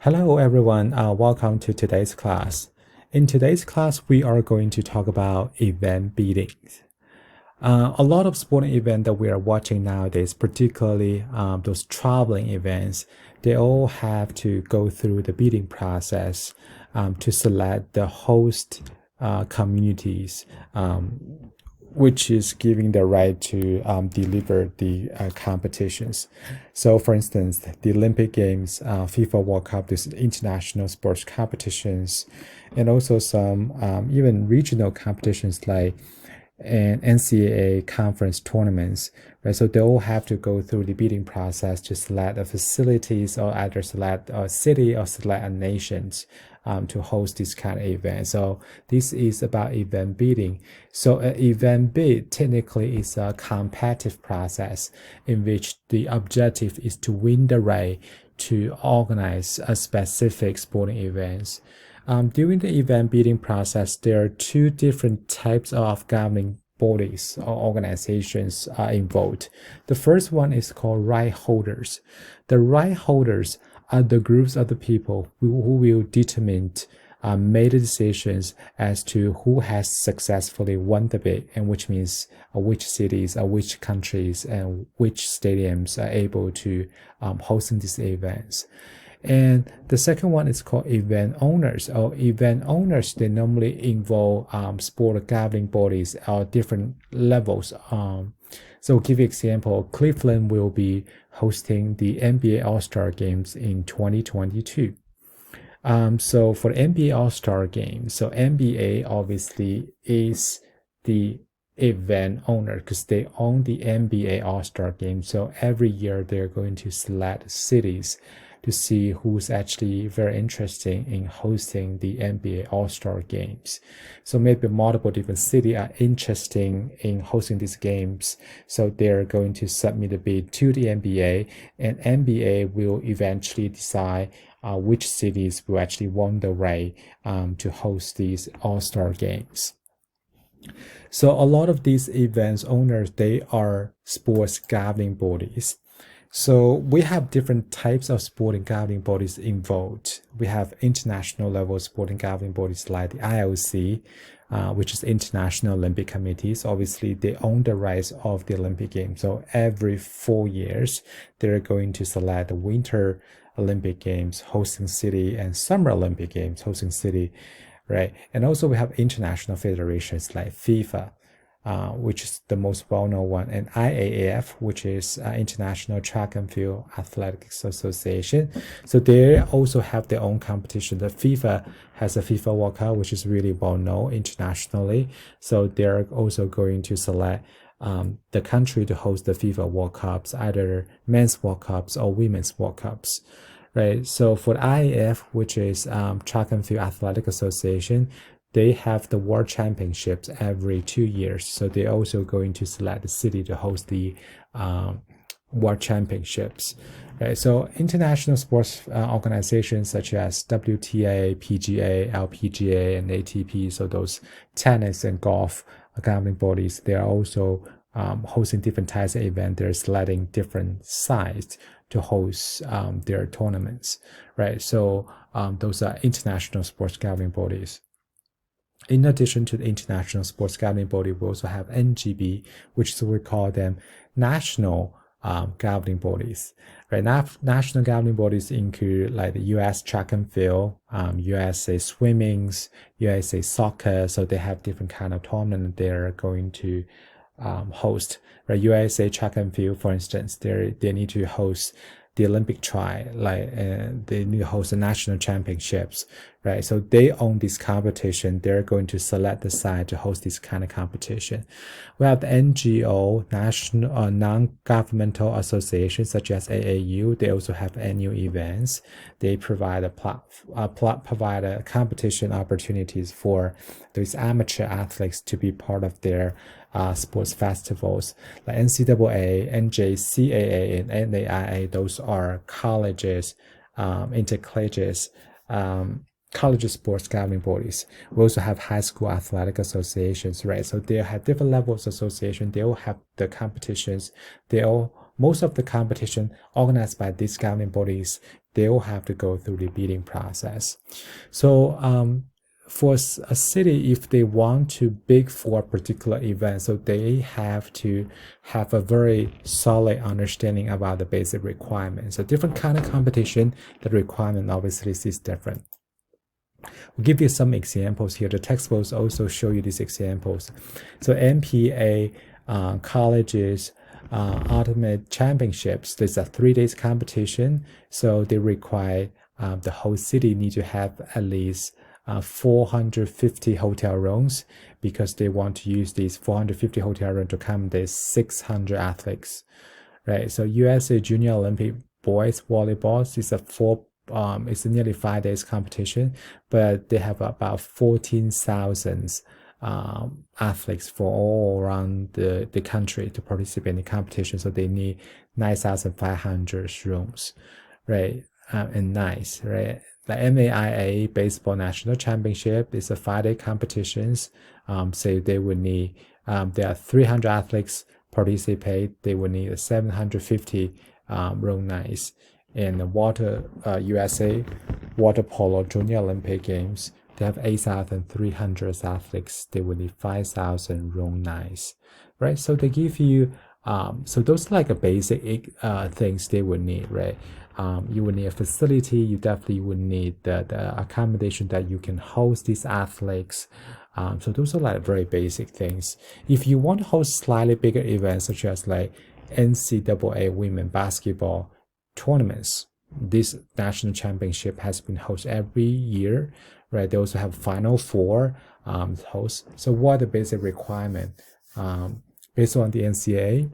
Hello everyone, welcome to today's class. In today's class, we are going to talk about event bidding. A lot of sporting events that we are watching nowadays, particularly those traveling events, they all have to go through the bidding process to select the host communities, which is giving the right to deliver the competitions. So, for instance, the Olympic Games, FIFA World Cup, these international sports competitions, and also some even regional competitions like and NCAA conference tournaments, right? So they all have to go through the bidding process to select the facilities or either select a city or select a nation to host this kind of event. So this is about event bidding. So an event bid technically is a competitive process in which the objective is to win the right to organize a specific sporting events. During the event bidding process, there are two different types of governing bodies or organizations involved. The first one is called right holders. The right holders are the groups of the people who will determine made decisions as to who has successfully won the bid, and which means which cities or which countries and which stadiums are able to hosting these events. And the second one is called event owners. Or event owners, they normally involve sport governing bodies or different levels. So give you example, Cleveland will be hosting the NBA All-Star Games in 2022. So for the NBA All-Star Game, so NBA obviously is the event owner because they own the NBA All-Star Game. So every year they're going to select cities to see who's actually very interesting in hosting the NBA All-Star Games. So maybe multiple different cities are interested in hosting these games. So they're going to submit a bid to the NBA, and NBA will eventually decide which cities will actually want the right to host these All-Star Games. So a lot of these events owners, they are sports governing bodies. So we have different types of sporting governing bodies involved. We have international level sporting governing bodies like the IOC, which is International Olympic Committees. Obviously, they own the rights of the Olympic Games. So every 4 years, they're going to select the Winter Olympic Games hosting city and Summer Olympic Games hosting city, right? And also we have international federations like FIFA, which is the most well-known one, and IAAF, which is International Track and Field Athletics Association. So they also have their own competition. The FIFA has a FIFA World Cup, which is really well-known internationally. So they're also going to select the country to host the FIFA World Cups, either men's World Cups or women's World Cups. Right. So for the IAF, which is Track and Field Athletic Association, they have the World Championships every 2 years. So they're also going to select the city to host the World Championships. Right. So international sports organizations such as WTA, PGA, LPGA, and ATP, so those tennis and golf governing bodies, they are also hosting different types of events. They're selecting different sites to host their tournaments, right? So those are international sports governing bodies. In addition to the international sports governing body, we also have NGB, which is we call them national governing bodies. Right, national governing bodies include like the U.S. track and field, USA swimmings, USA soccer. So they have different kind of tournament they're going to host. Right, USA track and field, for instance, they need to host the Olympic trial, like they need to host the national championships, right? So they own this competition. They're going to select the site to host this kind of competition. We have the NGO, national non-governmental associations such as AAU. They also have annual events. They provide a competition opportunities for those amateur athletes to be part of their sports festivals like NCAA, NJCAA, and NAIA. Those are colleges, intercolleges, college sports governing bodies. We also have high school athletic associations, right? So they have different levels of association. They all have the competitions. They all most of the competition organized by these governing bodies, they will have to go through the bidding process. So for a city, if they want to bid for a particular event, so they have to have a very solid understanding about the basic requirements. So different kind of competition, the requirement obviously is different. We'll give you some examples here. The textbooks also show you these examples. So MPA colleges ultimate championships. There's a 3 days competition, so they require the whole city need to have at least 450 hotel rooms, because they want to use these 450 hotel rooms to accommodate 600 athletes, right? So USA Junior Olympic boys volleyball is it's a nearly 5 days competition, but they have about 14,000 athletes for all around the country to participate in the competition. So they need 9,500 rooms, right? And nice, right? The MAIA Baseball National Championship is a 5-day competitions. So they would need, there are 300 athletes participate. They would need 750 room nights. In the USA Water Polo Junior Olympic Games, they have 8,300 athletes. They would need 5,000 room nights, right? So they give you, so those are like a basic things they would need, right? You would need a facility. You definitely would need the accommodation that you can host these athletes. So those are like very basic things. If you want to host slightly bigger events, such as like NCAA women basketball tournaments, this national championship has been hosted every year, right? They also have Final Four host. So what are the basic requirement? Based on the NCAA,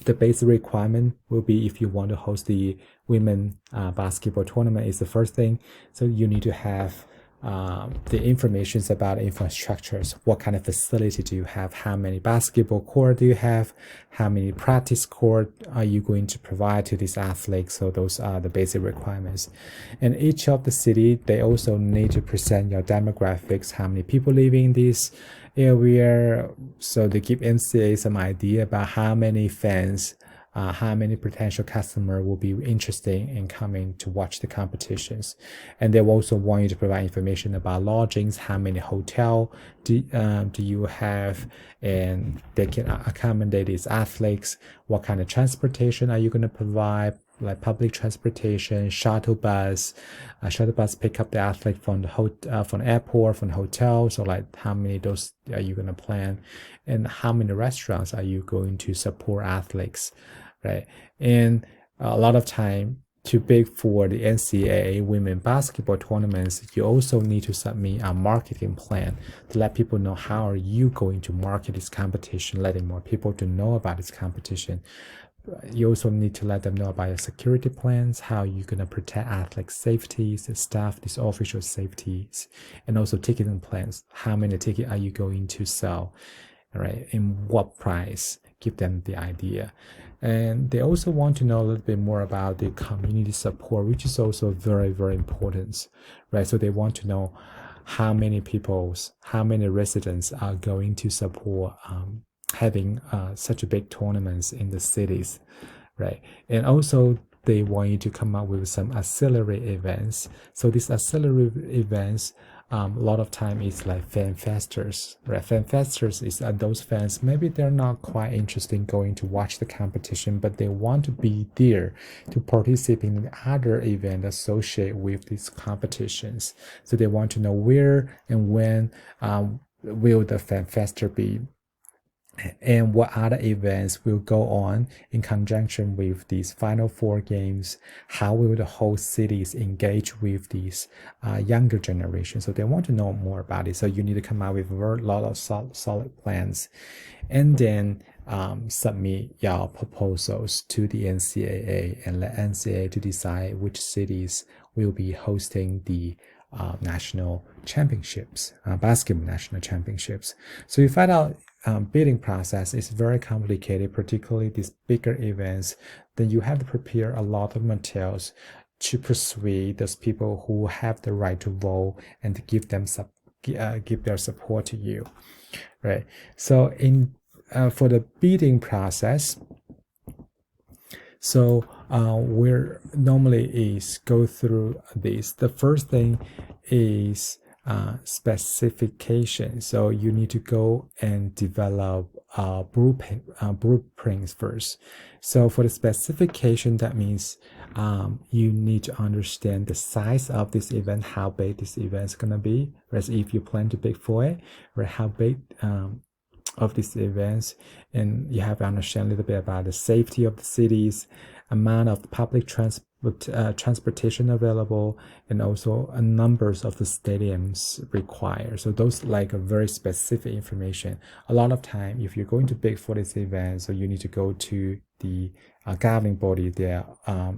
the basic requirement will be, if you want to host the women basketball tournament, is the first thing. So you need to have the information about infrastructures. What kind of facility do you have? How many basketball court do you have? How many practice court are you going to provide to these athletes? So those are the basic requirements. And each of the city, they also need to present your demographics, how many people living in this area. So they give NCAA some idea about how many fans, how many potential customer will be interested in coming to watch the competitions. And they will also want you to provide information about lodgings, how many hotel do you have, and they can accommodate these athletes. What kind of transportation are you going to provide? Like public transportation, shuttle bus pick up the athlete from the airport, from the hotel. So like how many those are you going to plan, and how many restaurants are you going to support athletes, right? And a lot of time, to bid for the NCAA women basketball tournaments, you also need to submit a marketing plan to let people know how are you going to market this competition, letting more people to know about this competition. You also need to let them know about your security plans, how you're going to protect athletes' safeties, the staff, these official safeties, and also ticketing plans. How many tickets are you going to sell, right? And what price? Give them the idea. And they also want to know a little bit more about the community support, which is also very, very important, right? So they want to know how many residents are going to support having such a big tournaments in the cities, right? And also they want you to come up with some auxiliary events. So these auxiliary events, a lot of time is like fan festers, right? Fan festers is those fans, maybe they're not quite interested in going to watch the competition, but they want to be there to participate in other events associated with these competitions. So they want to know where and when will the fan fester be, and what other events will go on in conjunction with these Final Four games. How will the whole cities engage with these younger generation? So they want to know more about it. So you need to come out with a lot of solid plans, and then submit your proposals to the NCAA, and let NCAA to decide which cities will be hosting the national championships, basketball national championships. So you find out bidding process is very complicated, particularly these bigger events. Then you have to prepare a lot of materials to persuade those people who have the right to vote and to give them give their support to you, right? So in for the bidding process, So we're normally is go through this. The first thing is specification. So you need to go and develop blueprints first. So for the specification, that means you need to understand the size of this event, how big this event is gonna be. Whereas if you plan to big for it, or how big of these events, and you have to understand a little bit about the safety of the cities, amount of public transportation available, and also a numbers of the stadiums required. So those like a very specific information. A lot of time, if you're going to bid for this event, so you need to go to the governing body there.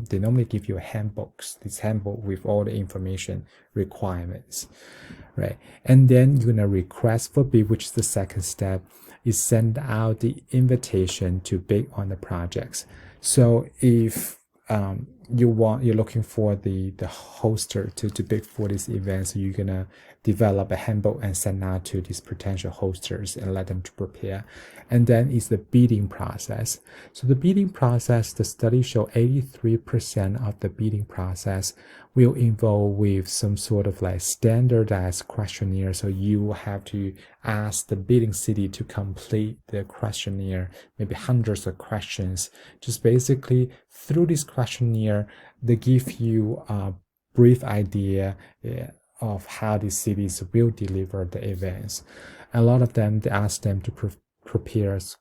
They normally give you a handbooks, this handbook with all the information requirements, right? And then you're gonna request for bid, which is the second step, is send out the invitation to bid on the projects. So if you're looking for the hoster to bid for this event, so you're gonna develop a handbook and send out to these potential hosters and let them to prepare. And then is the bidding process. So the bidding process, the study show 83% of the bidding process will involve with some sort of like standardized questionnaire. So you have to ask the bidding city to complete the questionnaire, maybe hundreds of questions. Just basically through this questionnaire, they give you a brief idea of how these cities will deliver the events. A lot of them, they ask them to prepare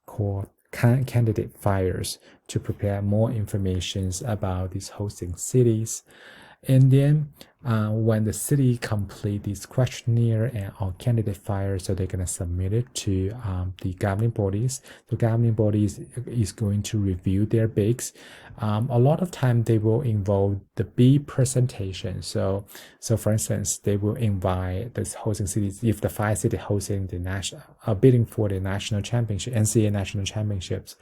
called candidate files to prepare more information about these hosting cities. And then when the city complete this questionnaire and or candidate file, so they're gonna submit it to the governing bodies. The governing bodies is going to review their bids. A lot of time they will involve the bid presentation. So for instance, they will invite this hosting cities. If the 5 cities hosting the national bidding for the national championship, NCAA national championships,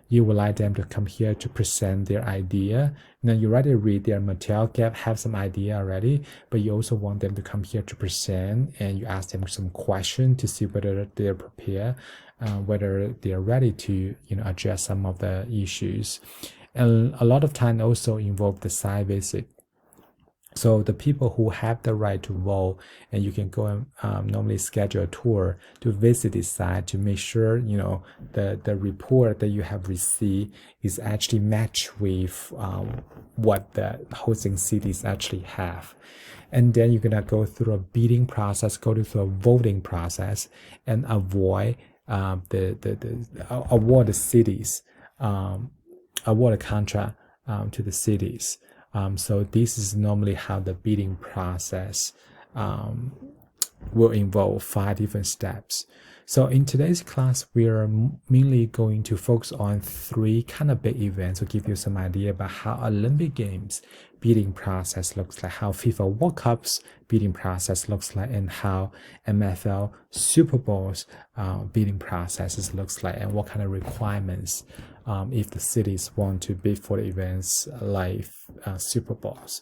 you would like them to come here to present their idea. Now you already read their material gap, have some idea already, but you also want them to come here to present, and you ask them some question to see whether they're prepared, whether they're ready to address some of the issues. And a lot of time also involve the site visit. So the people who have the right to vote, and you can go and normally schedule a tour to visit this site to make sure the report that you have received is actually matched with what the hosting cities actually have. And then you're gonna go through a bidding process, go through a voting process, and avoid award the cities, award a contract to the cities. So this is normally how the bidding process will involve 5 different steps. So in today's class, we are mainly going to focus on 3 kind of big events to give you some idea about how Olympic Games bidding process looks like, how FIFA World Cups bidding process looks like, and how MFL Super Bowls bidding processes looks like, and what kind of requirements if the cities want to bid for the events like Super Bowls.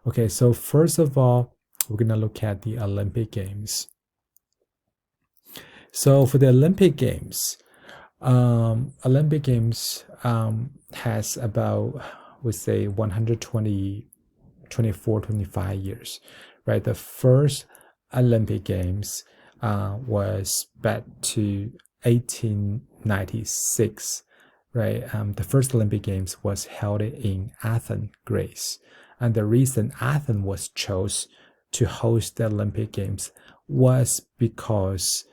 Okay, so first of all, we're gonna look at the Olympic Games. So for the Olympic Games, has about, we say 25 years, right? The first Olympic Games was back to 1896, right? The first Olympic Games was held in Athens, Greece. And the reason Athens was chose to host the Olympic Games was because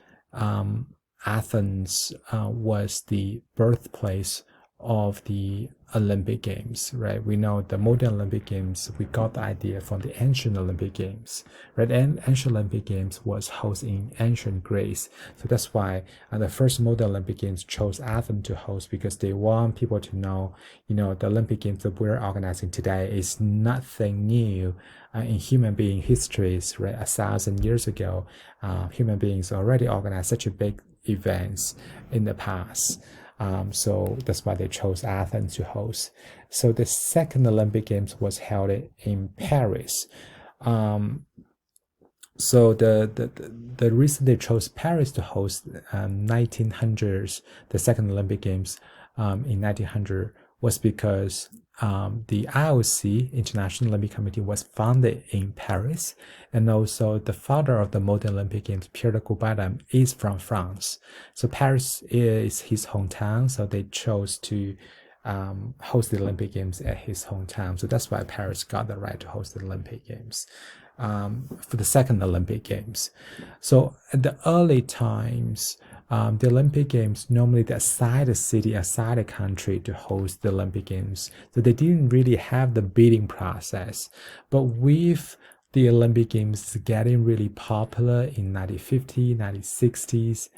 Athens was the birthplace of the Olympic Games, right? We know the modern Olympic Games, we got the idea from the ancient Olympic Games, right? And ancient Olympic Games was hosted in ancient Greece. So that's why the first modern Olympic Games chose Athens to host, because they want people to know, the Olympic Games that we're organizing today is nothing new in human being histories, right? 1,000 years ago, human beings already organized such a big events in the past. So that's why they chose Athens to host. So the second Olympic Games was held in Paris. So the reason they chose Paris to host 1900s, the second Olympic Games in 1900, was because the IOC, International Olympic Committee, was founded in Paris, and also the founder of the modern Olympic Games, Pierre de Coubertin, is from France. So Paris is his hometown, so they chose to host the Olympic Games at his hometown. So that's why Paris got the right to host the Olympic Games for the second Olympic Games. So at the early times, the Olympic Games, normally they assign a city, assign a country to host the Olympic Games. So they didn't really have the bidding process. But with the Olympic Games getting really popular in 1950s, 1960s,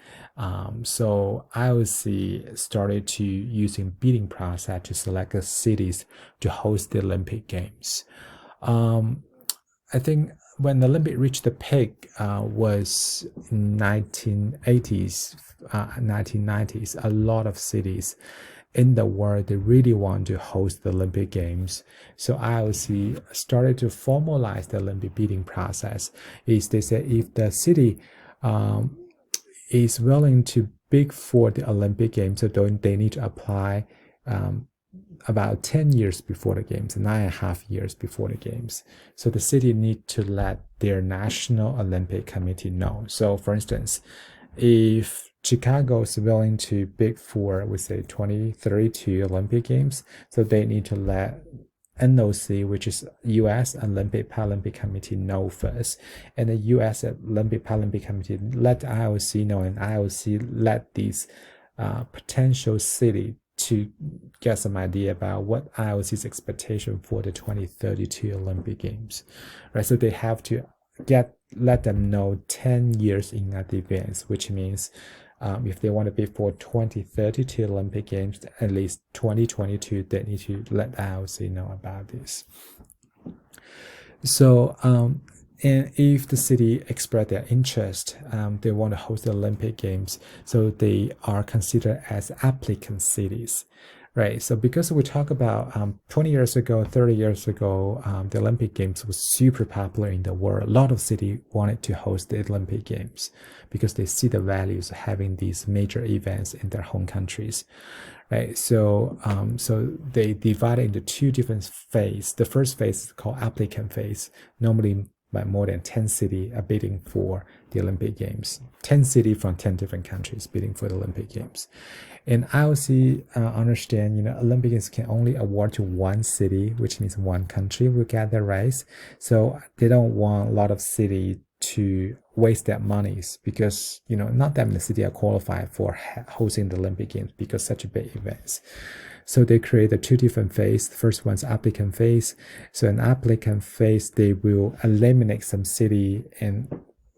so IOC started to using bidding process to select the cities to host the Olympic Games. I think when the Olympic reached the peak was in 1980s, 1990s, a lot of cities in the world, they really want to host the Olympic Games. So IOC started to formalize the Olympic bidding process. Is they say if the city is willing to bid for the Olympic Games, so they need to apply about 10 years before the games, 9.5 years before the games. So the city need to let their National Olympic Committee know. So for instance, if Chicago is willing to bid for, we say 2032 Olympic Games, so they need to let NOC, which is U.S. Olympic Paralympic Committee, know first, and the U.S. Olympic Paralympic Committee let IOC know, and IOC let these potential city to get some idea about what IOC's expectation for the 2032 Olympic Games, right? So they have to let them know 10 years in advance, which means if they want to bid for 2032 Olympic Games, at least 2022, they need to let IOC know about this. So, and if the city express their interest, they want to host the Olympic Games, so they are considered as applicant cities, right? So because we talk about 20 years ago, 30 years ago, the Olympic Games was super popular in the world. A lot of cities wanted to host the Olympic Games because they see the values of having these major events in their home countries, right? So, so they divided into two different phases. The first phase is called applicant phase. Normally, by more than 10 cities are bidding for the Olympic Games. 10 cities from 10 different countries bidding for the Olympic Games. And IOC understand, Olympic Games can only award to one city, which means one country will get the rights. So they don't want a lot of cities to waste their monies because, not that many cities are qualified for hosting the Olympic Games because such a big events. So they created two different phases. The first one's applicant phase. So in applicant phase, they will eliminate some city and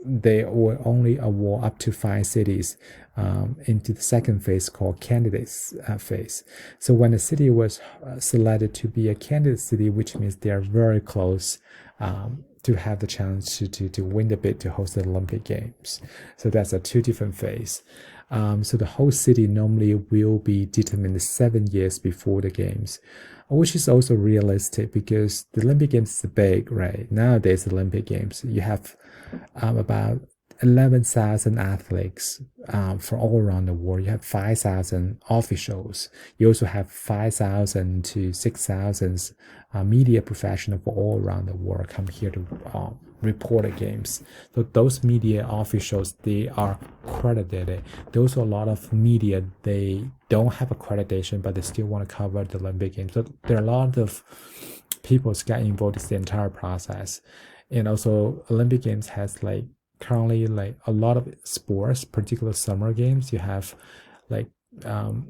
they will only award up to 5 cities into the second phase called candidates phase. So when a city was selected to be a candidate city, which means they are very close to have the chance to win the bid to host the Olympic Games. So that's a two different phase. So the whole city normally will be determined 7 years before the games, which is also realistic because the Olympic Games is big, right? Nowadays, the Olympic Games, you have about 11,000 athletes from all around the world. You have 5,000 officials. You also have 5,000 to 6,000 media professionals from all around the world come here to report the games. So those media officials, they are accredited. There's a lot of media, they don't have accreditation, but they still want to cover the Olympic Games. So there are a lot of people get involved in the entire process. And also Olympic Games has currently a lot of sports, particular summer games. You have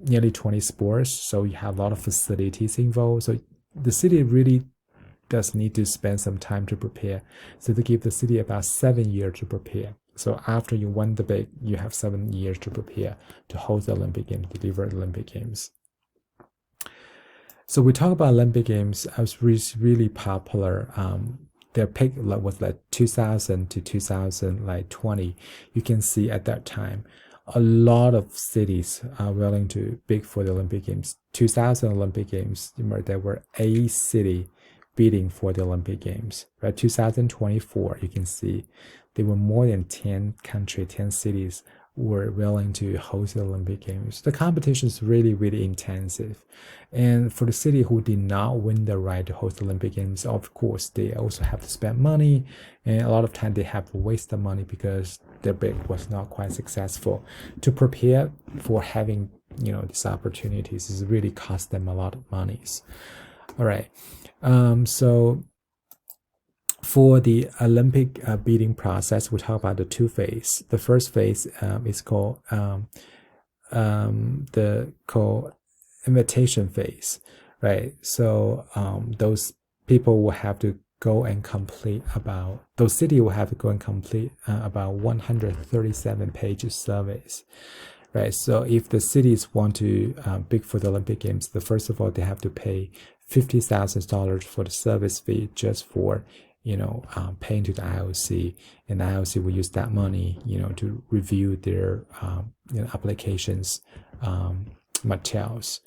nearly 20 sports, so you have a lot of facilities involved. So the city really does need to spend some time to prepare. So they give the city about 7 years to prepare. So after you won the bid, you have 7 years to prepare to host the Olympic Games, deliver the Olympic Games. So we talk about Olympic Games. I was really popular. Their peak was 2000 to 2020. You can see at that time, a lot of cities are willing to bid for the Olympic Games. 2000 Olympic Games, there were 8 cities bidding for the Olympic Games. By 2024, you can see there were more than 10 countries, 10 cities were willing to host the Olympic Games. The competition is really, really intensive. And for the city who did not win the right to host the Olympic Games, of course, they also have to spend money. And a lot of time they have to waste the money because their bid was not quite successful. To prepare for having, these opportunities is really cost them a lot of monies. All right. So for the Olympic bidding process, we talk about the two phases. The first phase is called the invitation phase, right? So those people will have to go and complete about those cities will have to go and complete about 137 pages surveys. Right, so if the cities want to bid for the Olympic Games, first of all, they have to pay $50,000 for the service fee just for paying to the IOC, and the IOC will use that money, to review their applications materials,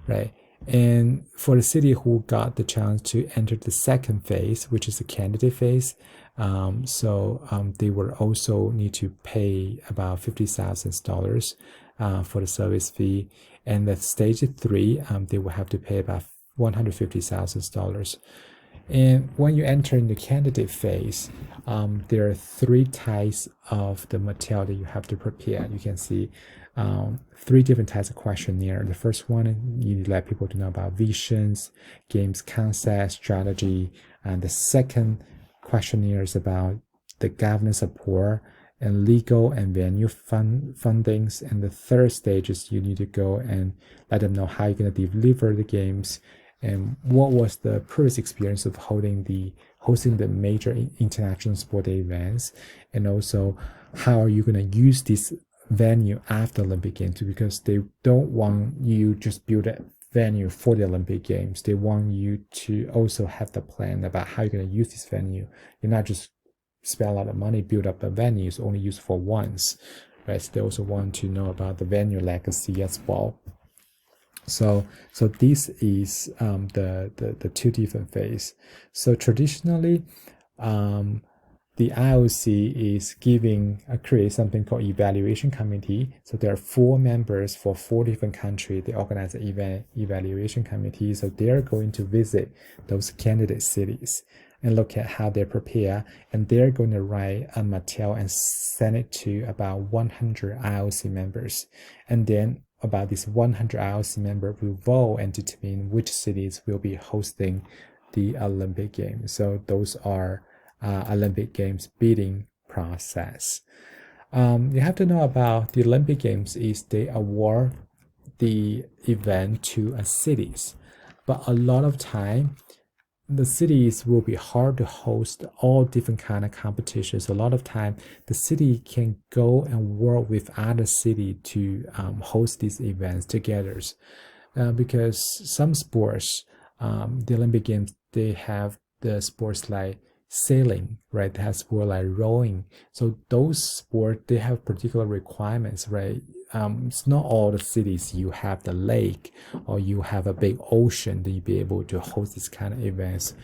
right? And for the city who got the chance to enter the second phase, which is the candidate phase, they will also need to pay about $50,000 for the service fee. And the stage 3, they will have to pay about $150,000. And when you enter in the candidate phase, there are 3 types of the material that you have to prepare. You can see 3 different types of questionnaire. The first one, you let people to know about visions, games concept, strategy. And the second questionnaire is about the governance support and legal and venue fundings. And the third stage is you need to go and let them know how you're going to deliver the games and what was the previous experience of hosting the major international sport events, and also how are you going to use this venue after Olympic Games, because they don't want you just build a venue for the Olympic Games. They want you to also have the plan about how you're going to use this venue. You're not just spend a lot of money, build up a venue, it's only used for once, right? So they also want to know about the venue legacy as well. So this is the 2 different phases. So traditionally, the IOC is create something called evaluation committee. So there are 4 members for 4 different countries. They organize an evaluation committee. So they're going to visit those candidate cities and look at how they prepare. And they're going to write a material and send it to about 100 IOC members. And then about this 100 IOC member will vote and determine which cities will be hosting the Olympic Games. So those are Olympic Games bidding process. You have to know about the Olympic Games is they award the event to cities, but a lot of time the cities will be hard to host all different kind of competitions. A lot of time the city can go and work with other city to host these events together, because some sports, the Olympic Games, they have the sports like sailing, right? They have sport like rowing. So those sports, they have particular requirements, right? It's not all the cities you have the lake or you have a big ocean that you be able to host this kind of events.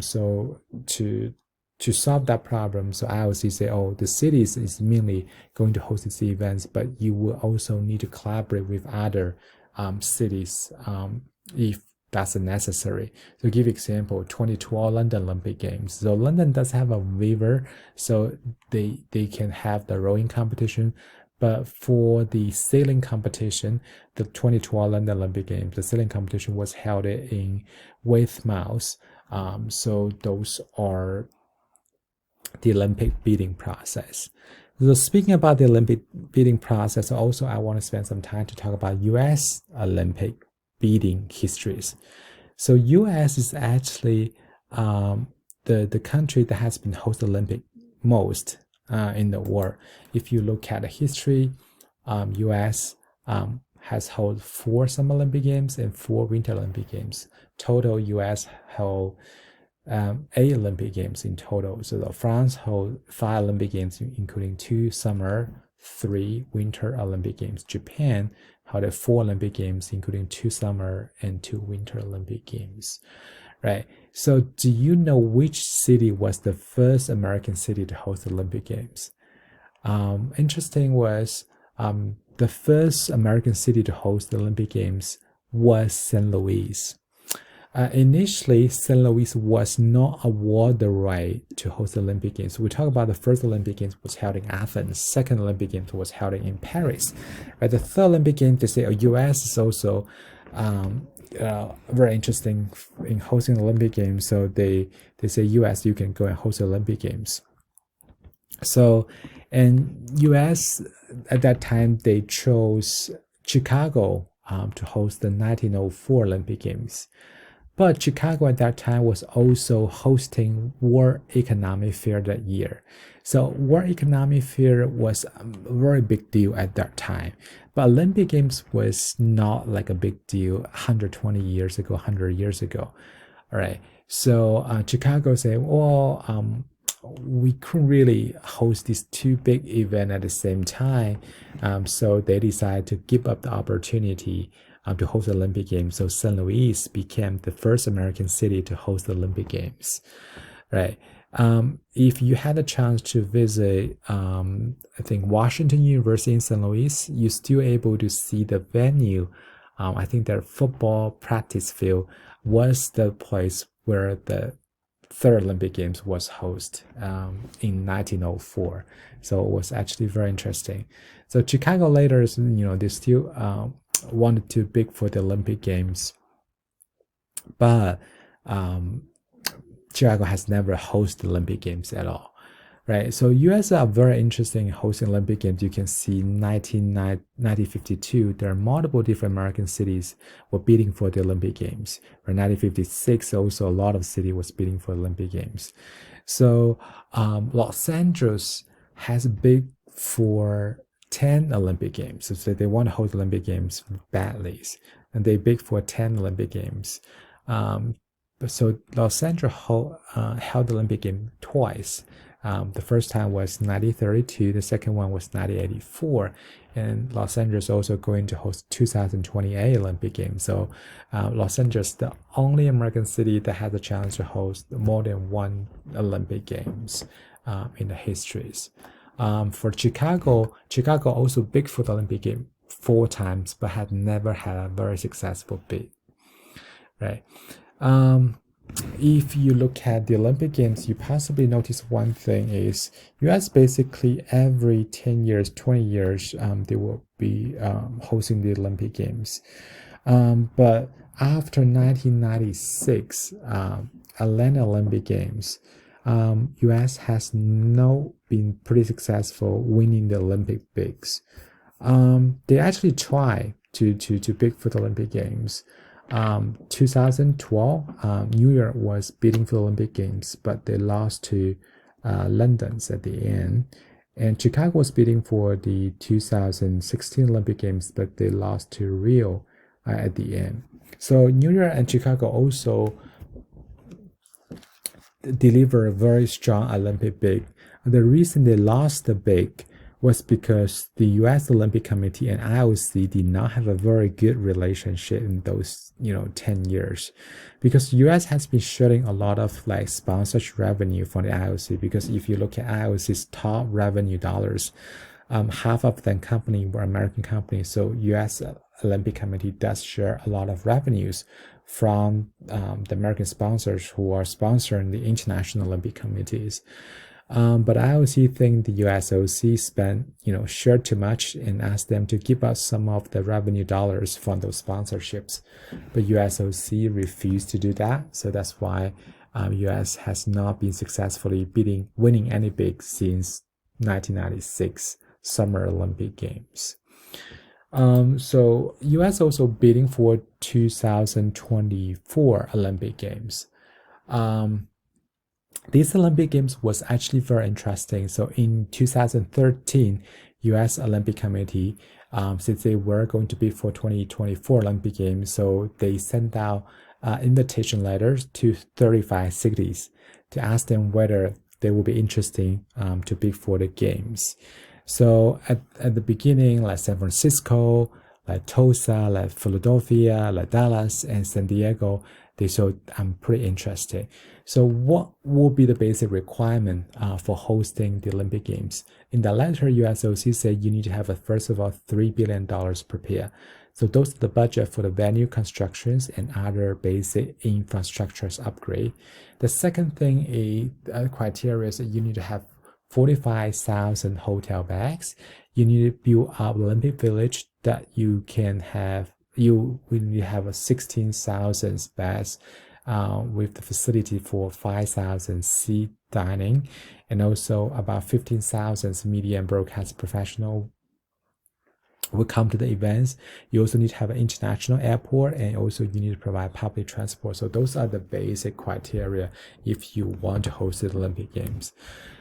So to solve that problem, so I always say, the cities is mainly going to host these events, but you will also need to collaborate with other cities if that's necessary. So give example, 2012 London Olympic Games. So London does have a river, so they can have the rowing competition. But for the sailing competition, the 2012 London Olympic Games, the sailing competition was held in Weymouth. So those are the Olympic bidding process. So speaking about the Olympic bidding process, also I want to spend some time to talk about U.S. Olympic bidding histories. So U.S. is actually the country that has been hosted Olympic most in the world. If you look at the history, U.S. has held 4 Summer Olympic Games and 4 Winter Olympic Games. Total, U.S. held 8 Olympic Games in total. So France held 5 Olympic Games, including 2 summer, 3 winter Olympic Games. Japan held 4 Olympic Games, including 2 summer and 2 winter Olympic Games. Right. So do you know which city was the first American city to host the Olympic Games? Interesting was the first American city to host the Olympic Games was St. Louis. Initially, St. Louis was not awarded the right to host the Olympic Games. We talk about the first Olympic Games was held in Athens. Second Olympic Games was held in Paris. Right, the third Olympic Games, they say, U.S. is also very interesting in hosting the Olympic Games. So they say, U.S., you can go and host the Olympic Games. So, and U.S. at that time, they chose Chicago to host the 1904 Olympic Games. But Chicago at that time was also hosting World Economic Fair that year. So World Economic Fair was a very big deal at that time. But Olympic Games was not like a big deal 120 years ago, 100 years ago. All right. So Chicago said, well, we couldn't really host these two big events at the same time. So they decided to give up the opportunity to host the Olympic Games. So St. Louis became the first American city to host the Olympic Games, right? If you had a chance to visit, I think Washington University in St. Louis, you're still able to see the venue. I think their football practice field was the place where the third Olympic Games was hosted in 1904. So it was actually very interesting. So Chicago later, they still wanted to bid for the Olympic Games, but Chicago has never hosted the Olympic Games at all, right? So U.S. are very interesting in hosting Olympic Games. You can see 1952, there are multiple different American cities were bidding for the Olympic Games. For 1956, also a lot of cities was bidding for Olympic Games. So Los Angeles has bid for 10 Olympic Games. So they want to hold Olympic Games badly, and they bid for 10 Olympic Games. So Los Angeles held the Olympic Game twice. The first time was 1932, the second one was 1984, and Los Angeles also going to host 2028 Olympic Games. So Los Angeles, the only American city that has a chance to host more than one Olympic Games in the histories. For Chicago also bid for the Olympic Game 4 times, but had never had a very successful bid, right? If you look at the Olympic Games, you possibly notice one thing is US basically every 10 years, 20 years, they will be hosting the Olympic Games. But after 1996, Atlanta Olympic Games, US has not been pretty successful winning the Olympic bids. They actually try to bid for the Olympic Games. 2012, New York was bidding for the Olympic Games, but they lost to London's at the end. And Chicago was bidding for the 2016 Olympic Games, but they lost to Rio at the end. So New York and Chicago also deliver a very strong Olympic bid. The reason they lost the bid was because the U.S. Olympic Committee and IOC did not have a very good relationship in those 10 years, because the U.S. has been shutting a lot of like sponsorship revenue from the IOC. Because if you look at IOC's top revenue dollars, half of them company were American companies. So U.S. Olympic Committee does share a lot of revenues from the American sponsors who are sponsoring the international Olympic committees. But I also think the USOC shared too much and asked them to give us some of the revenue dollars from those sponsorships. But USOC refused to do that. So that's why US has not been successfully winning any bid since 1996 Summer Olympic Games. So US also bidding for 2024 Olympic Games. These Olympic Games was actually very interesting. So in 2013, U.S. Olympic Committee, since they were going to be for 2024 Olympic Games, so they sent out invitation letters to 35 cities to ask them whether they would be interested to bid for the games. So at the beginning, like San Francisco, like Tulsa, like Philadelphia, like Dallas, and San Diego, they showed I'm pretty interested. So what will be the basic requirement for hosting the Olympic Games? In the letter, USOC said you need to have, first of all, $3 billion prepared. So those are the budget for the venue constructions and other basic infrastructures upgrade. The second thing is criteria is that you need to have 45,000 hotel bags. You need to build up Olympic Village that you can have. You will need to have a 16,000 bags with the facility for 5,000 seat dining, and also about 15,000 media and broadcast professional will come to the events. You also need to have an international airport, and also you need to provide public transport. So those are the basic criteria if you want to host the Olympic Games.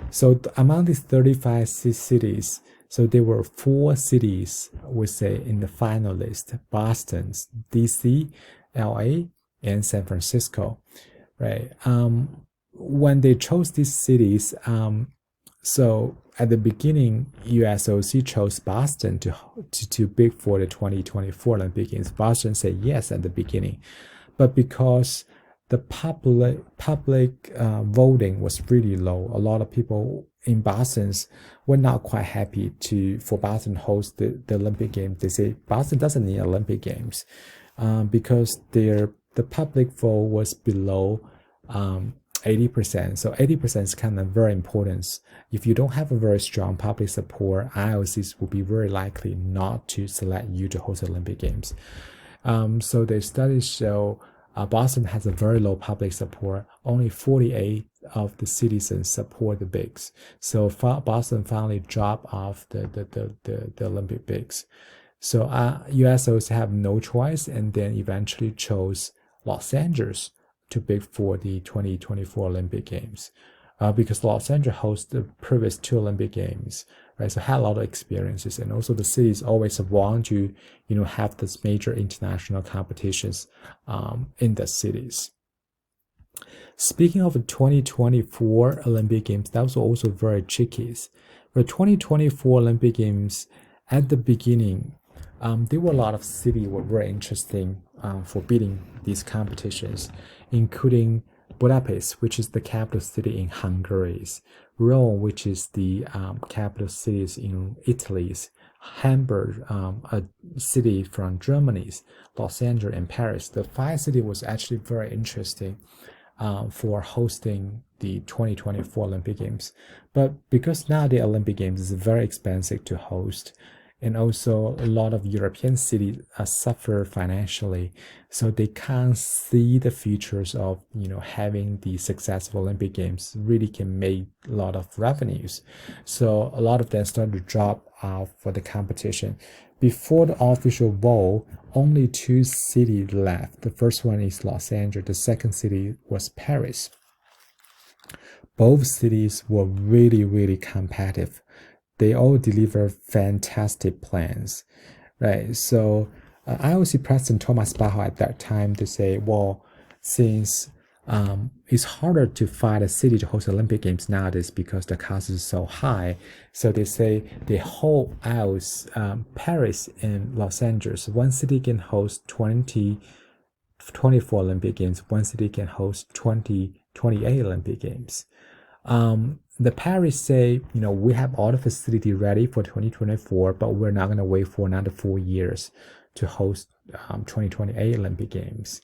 So among these 35 cities, so there were 4 cities, we say, in the final list: Boston, DC, LA, and San Francisco, right? When they chose these cities, so at the beginning, USOC chose Boston to bid for the 2024 Olympic Games. Boston said yes at the beginning, but because the public voting was really low, a lot of people in Boston were not quite happy for Boston host the Olympic Games. They say Boston doesn't need Olympic Games because the public vote was below 80%. So 80% is kind of very important. If you don't have a very strong public support, IOCs will be very likely not to select you to host the Olympic Games. So the studies show Boston has a very low public support. Only 48 of the citizens support the bids. So Boston finally dropped off the Olympic bids. So USOs have no choice, and then eventually chose Los Angeles to bid for the 2024 Olympic Games, because Los Angeles hosts the previous 2 Olympic Games, right? So had a lot of experiences, and also the cities always want to, have this major international competitions in the cities. Speaking of the 2024 Olympic Games, that was also very tricky. The 2024 Olympic Games, at the beginning, there were a lot of cities were very interesting for bidding these competitions, including Budapest, which is the capital city in Hungary, Rome, which is the capital city in Italy, Hamburg, a city from Germany, Los Angeles, and Paris. The 5 cities was actually very interesting for hosting the 2024 Olympic Games. But because now the Olympic Games is very expensive to host, and also a lot of European cities suffer financially, so they can't see the futures of having the successful Olympic Games really can make a lot of revenues. So a lot of them started to drop out for the competition. Before the official vote, only 2 cities left. The first one is Los Angeles. The second city was Paris. Both cities were really, really competitive. They all deliver fantastic plans, right? So IOC President Thomas Bach at that time to say, well, since it's harder to find a city to host Olympic Games nowadays because the cost is so high, so they say they hold out Paris and Los Angeles. One city can host 2024 Olympic Games. One city can host 2028 Olympic Games. The Paris say, we have all the facility ready for 2024, but we're not going to wait for another 4 years to host 2028 Olympic Games.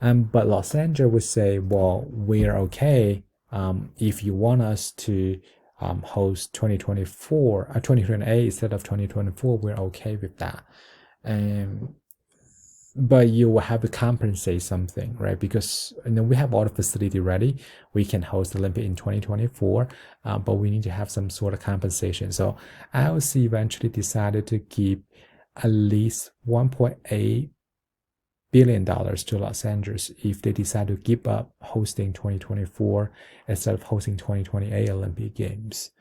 But Los Angeles would say, well, we're okay if you want us to host 2028 instead of 2024, we're okay with that. But you will have to compensate something, right? Because we have all the facility ready. We can host the Olympic in 2024, but we need to have some sort of compensation. So IOC eventually decided to give at least $1.8 billion to Los Angeles if they decide to give up hosting 2024 instead of hosting 2028 Olympic Games,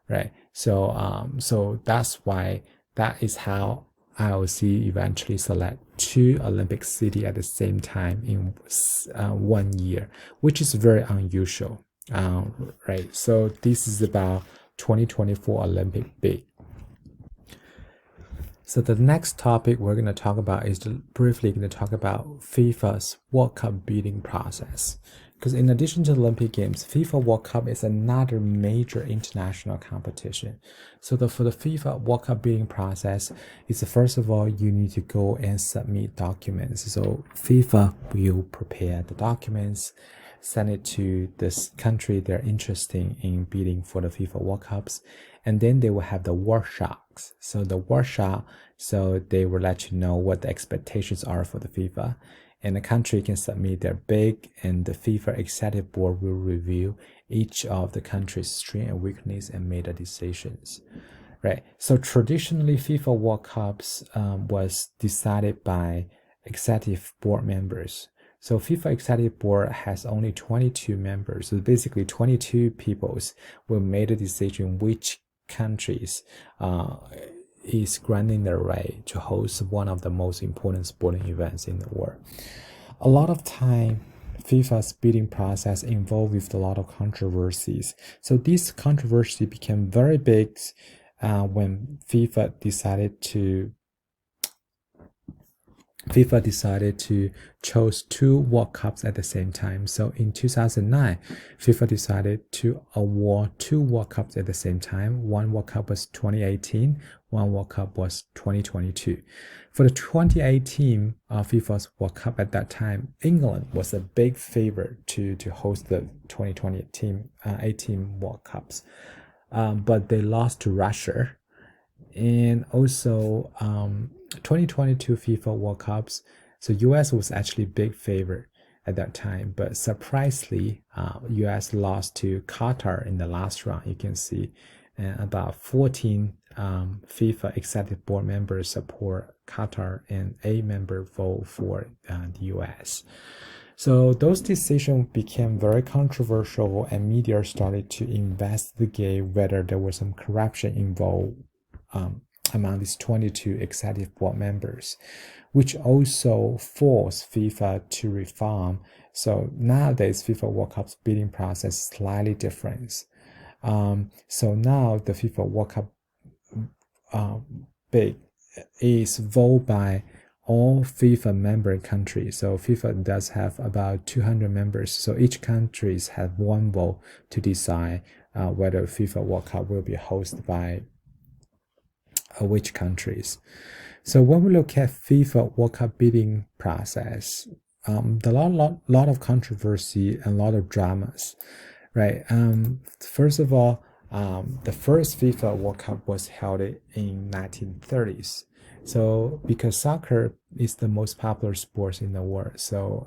right? So that's why that is how IOC eventually select 2 Olympic cities at the same time in 1 year, which is very unusual, right? So this is about 2024 Olympic bid. So the next topic we're going to talk about is briefly going to talk about FIFA's World Cup bidding process. because in addition to the Olympic Games, FIFA World Cup is another major international competition. So for the FIFA World Cup bidding process, is first of all, you need to go and submit documents. So FIFA will prepare the documents, send it to this country they're interested in bidding for the FIFA World Cups, and then they will have the workshops. So the workshop, so they will let you know what the expectations are for the FIFA, and the country can submit their bid, and the FIFA executive board will review each of the country's strength and weakness and make the decisions. Right. So traditionally, FIFA World Cups was decided by executive board members. So FIFA executive board has only 22 members. So basically 22 peoples will make the decision which countries is granting the right to host one of the most important sporting events in the world. A lot of time, FIFA's bidding process involved with a lot of controversies. So this controversy became very big when FIFA decided to choose 2 World Cups at the same time. So in 2009, FIFA decided to award 2 World Cups at the same time. One World Cup was 2018, one World Cup was 2022. For the 2018 FIFA's World Cup at that time, England was a big favorite to host the 2018 World Cups. But they lost to Russia. And also 2022 FIFA World Cups, so US was actually big favorite at that time, but surprisingly US lost to Qatar in the last round. You can see about 14 FIFA executive board members support Qatar and 8 members vote for the US. So those decisions became very controversial, and media started to investigate whether there was some corruption involved among these 22 executive board members, which also forced FIFA to reform. So nowadays, FIFA World Cup's bidding process is slightly different. So now the FIFA World Cup bid is voted by all FIFA member countries. So FIFA does have about 200 members. So each country has one vote to decide whether FIFA World Cup will be hosted by which countries. So when we look at FIFA World Cup bidding process, there are a lot of controversy and a lot of dramas, right? First of all, the first FIFA World Cup was held in 1930s. So because soccer is the most popular sport in the world, so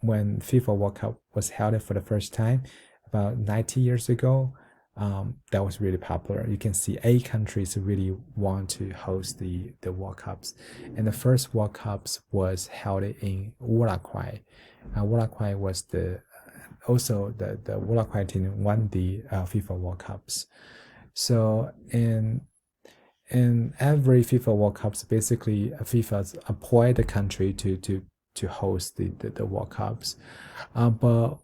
when FIFA World Cup was held for the first time about 90 years ago, that was really popular. You can see 8 countries really want to host the World Cups. And the first World Cups was held in Uruguay. Uruguay was the Uruguay team won the FIFA World Cups. So in every FIFA World Cups, basically FIFA appoint the country to host the World Cups. But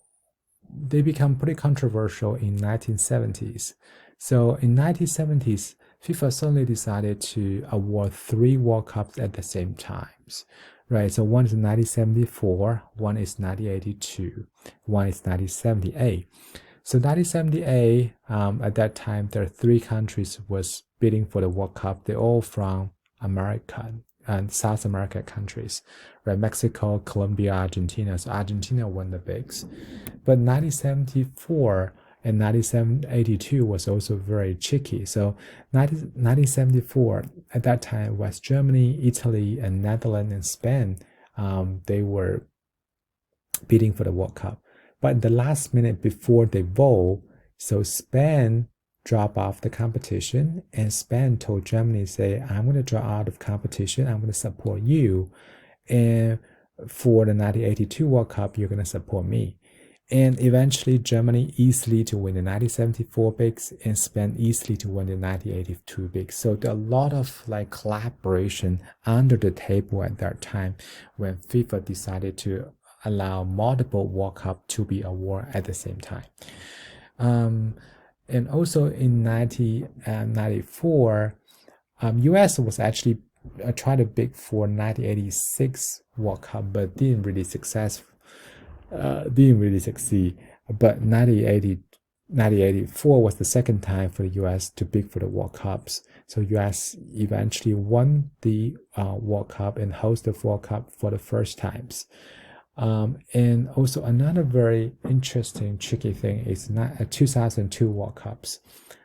they become pretty controversial in 1970s. So in 1970s, FIFA suddenly decided to award 3 World Cups at the same times, right? So one is 1974, one is 1982, one is 1978. So 1978, at that time, there are 3 countries was bidding for the World Cup. They're all from America and South America countries, right? Mexico, Colombia, Argentina. So Argentina won the bigs. But 1974 and 1982 was also very tricky. So 1974, at that time, West Germany, Italy, and Netherlands and Spain, they were bidding for the World Cup. But in the last minute before they vote, so Spain dropped off the competition, and Spain told Germany, say, I'm going to drop out of competition, I'm going to support you. And for the 1982 World Cup, you're going to support me. And eventually, Germany easily to win the 1974 bigs, and Spain easily to win the 1982 bigs. So there are a lot of like collaboration under the table at that time when FIFA decided to allow multiple World Cup to be awarded at the same time. And also in 1994, US was actually tried to bid for 1986 World Cup, but didn't really successful. didn't really succeed. But 1984 was the second time for the US to bid for the World Cups. So US eventually won the World Cup and hosted the World Cup for the first times. And also another very interesting, tricky thing is 2002 World Cups.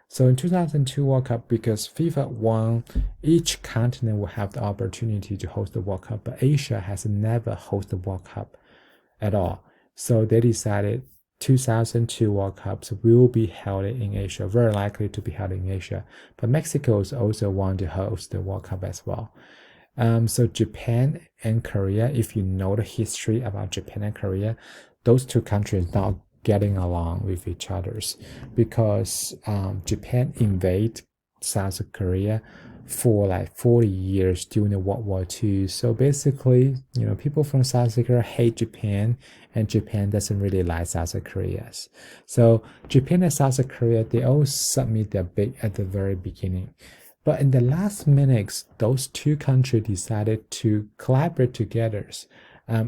So in 2002 World Cup, because FIFA won, each continent will have the opportunity to host the World Cup, but Asia has never hosted the World Cup at all. So they decided 2002 World Cups will be held in Asia, very likely to be held in Asia. But Mexico also want to host the World Cup as well. So Japan and Korea, if you know the history about Japan and Korea, those two countries not getting along with each others because Japan invaded South Korea for like 40 years during the World War II. So basically, people from South Korea hate Japan, and Japan doesn't really like South Korea. So Japan and South Korea, they all submit their bid at the very beginning. But in the last minutes, those two countries decided to collaborate together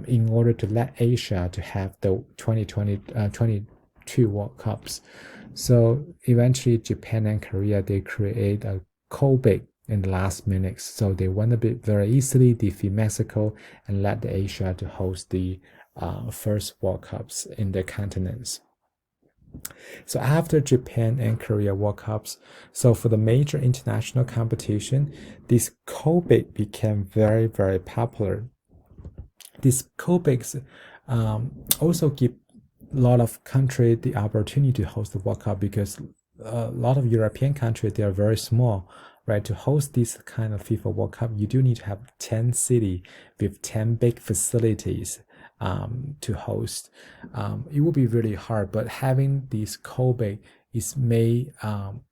in order to let Asia to have the 2022 World Cups. So eventually, Japan and Korea, they create a co-bid in the last minutes. So they won the bid very easily, defeat Mexico, and let Asia to host the first World Cups in the continents. So after Japan and Korea World Cups, so for the major international competition, this co-bid became very, very popular. These co-bids also give a lot of countries the opportunity to host the World Cup because a lot of European countries, they are very small, right? To host this kind of FIFA World Cup, you do need to have 10 cities with 10 big facilities to host. It will be really hard, but having these co-bid is made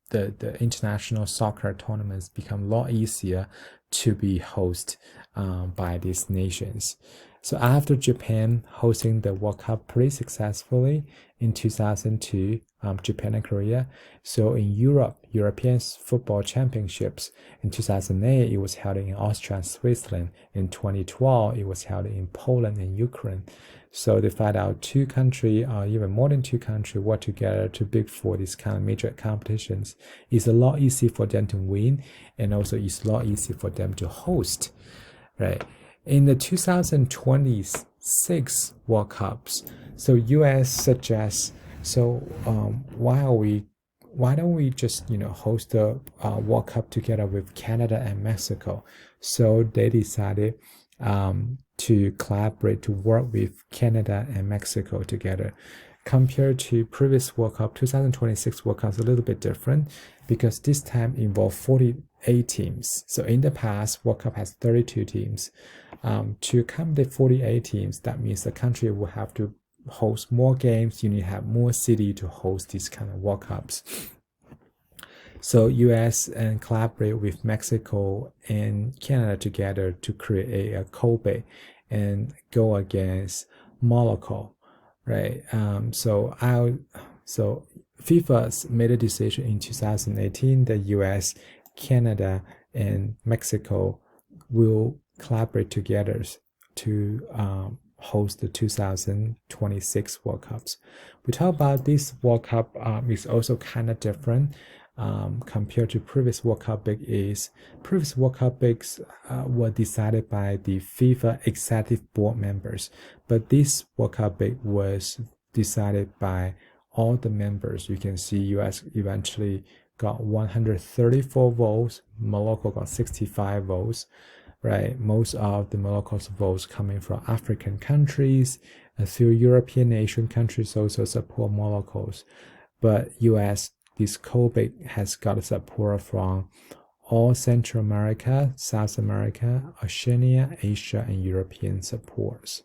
the international soccer tournaments become a lot easier to be hosted by these nations. So after Japan hosting the World Cup pretty successfully in 2002, Japan and Korea. So in Europe, European Football Championships in 2008, it was held in Austria and Switzerland. In 2012, it was held in Poland and Ukraine. So they find out two countries, or even more than two countries, work together to bid for these kind of major competitions. It's a lot easier for them to win, and also it's a lot easier for them to host, right? In the 2026 World Cups, so US suggests, so why don't we just host the World Cup together with Canada and Mexico? So they decided to collaborate to work with Canada and Mexico together. Compared to previous World Cup, 2026 World Cup is a little bit different because this time involved 48 teams. So in the past, World Cup has 32 teams. To accommodate 48 teams, that means the country will have to host more games. You need to have more city to host these kind of World Cups. So US and collaborate with Mexico and Canada together to create a co-bid and go against Morocco, right? So FIFA made a decision in 2018 that US, Canada, and Mexico will collaborate together to host the 2026 World Cups. We talk about this World Cup is also kind of different compared to previous World Cup bid. Previous World Cup bids were decided by the FIFA executive board members, but this World Cup bid was decided by all the members. You can see US eventually got 134 votes, Morocco got 65 votes, right? Most of the Morocco's votes coming from African countries. A few European Asian countries also support Morocco's, but US, this co-bid has got support from all Central America, South America, Oceania, Asia, and European supports,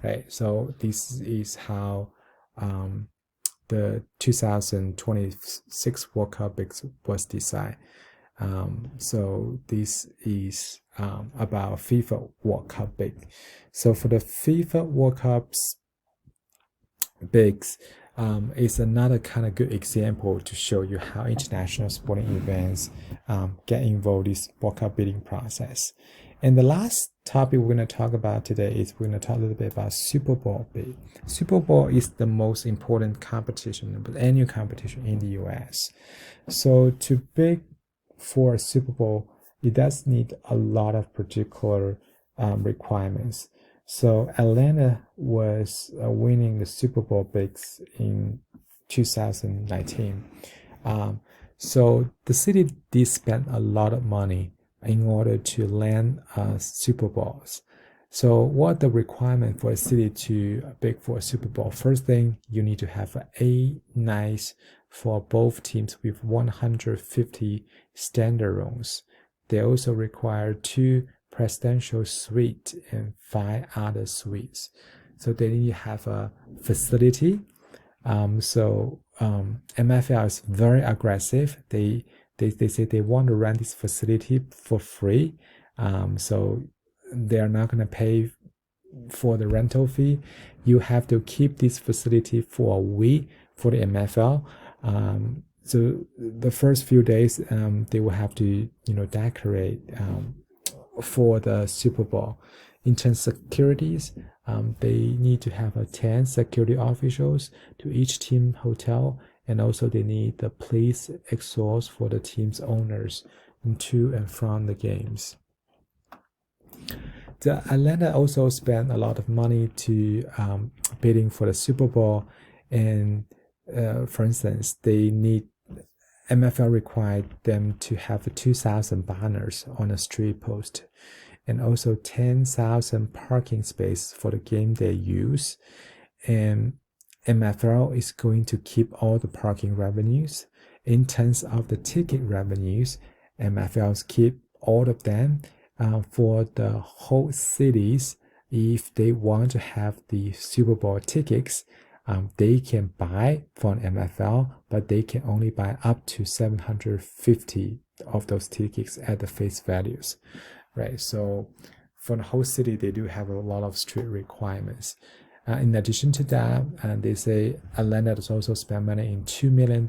right? So this is how the 2026 World Cup was decided. So this is about FIFA World Cup bid. So for the FIFA World Cups bids, is another kind of good example to show you how international sporting events get involved in this World Cup bidding process. And the last topic we're going to talk about today is we're going to talk a little bit about Super Bowl bid. Super Bowl is the most important competition, annual competition in the US. So to bid for a Super Bowl, it does need a lot of particular requirements. So Atlanta was winning the Super Bowl bids in 2019. So the city did spend a lot of money in order to land Super Bowls. So what the requirement for a city to bid for a Super Bowl? First thing, you need to have a nice for both teams with 150 standard rooms. They also require 2 presidential suites and 5 other suites. So they need to have a facility. MFL is very aggressive. They say they want to rent this facility for free. So they are not going to pay for the rental fee. You have to keep this facility for a week for the MFL. So the first few days, they will have to, decorate for the Super Bowl. In terms of securities, they need to have 10 security officials to each team hotel, and also they need the police exhaust for the team's owners to and from the games. The Atlanta also spent a lot of money to bidding for the Super Bowl, and for instance, MFL required them to have 2,000 banners on a street post, and also 10,000 parking space for the game they use. And MFL is going to keep all the parking revenues. In terms of the ticket revenues, MFLs keep all of them for the whole cities. If they want to have the Super Bowl tickets, they can buy from MFL, but they can only buy up to 750 of those tickets at the face values, right? So for the whole city, they do have a lot of strict requirements. In addition to that, they say Atlanta has also spent money in $2 million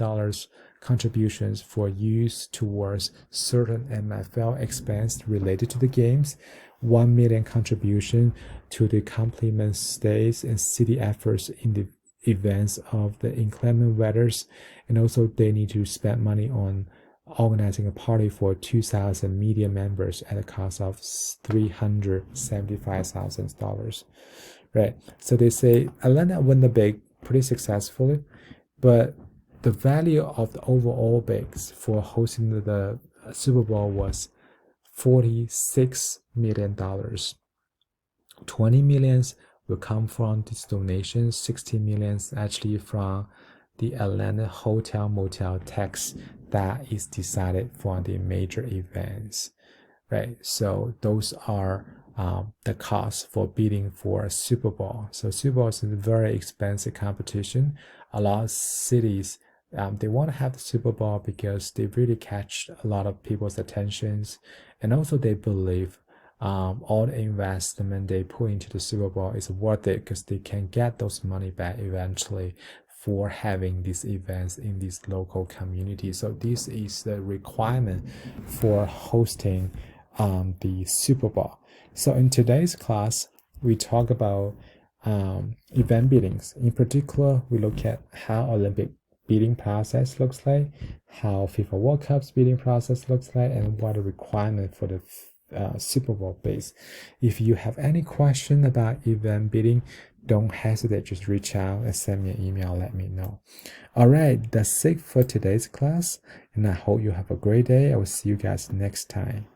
contributions for use towards certain MFL expense related to the games, 1 million contribution to the complement states and city efforts in the events of the inclement weathers, and also they need to spend money on organizing a party for 2,000 media members at a cost of $375,000. Right. So they say Atlanta won the bid pretty successfully, but the value of the overall bids for hosting the Super Bowl was $46 million. 20 millions will come from these donations, 60 millions actually from the Atlanta hotel motel tax that is decided for the major events, right? So those are the costs for bidding for a Super Bowl. So Super Bowl is a very expensive competition. A lot of cities, they want to have the Super Bowl because they really catch a lot of people's attentions, and also they believe all the investment they put into the Super Bowl is worth it because they can get those money back eventually for having these events in these local communities. So this is the requirement for hosting the Super Bowl. So in today's class, we talk about event biddings. In particular, we look at how Olympic bidding process looks like, how FIFA World Cup's bidding process looks like, and what the requirement for the Super Bowl bids. If you have any question about event bidding, don't hesitate, just reach out and send me an email, let me know. All right, that's it for today's class, and I hope you have a great day. I will see you guys next time.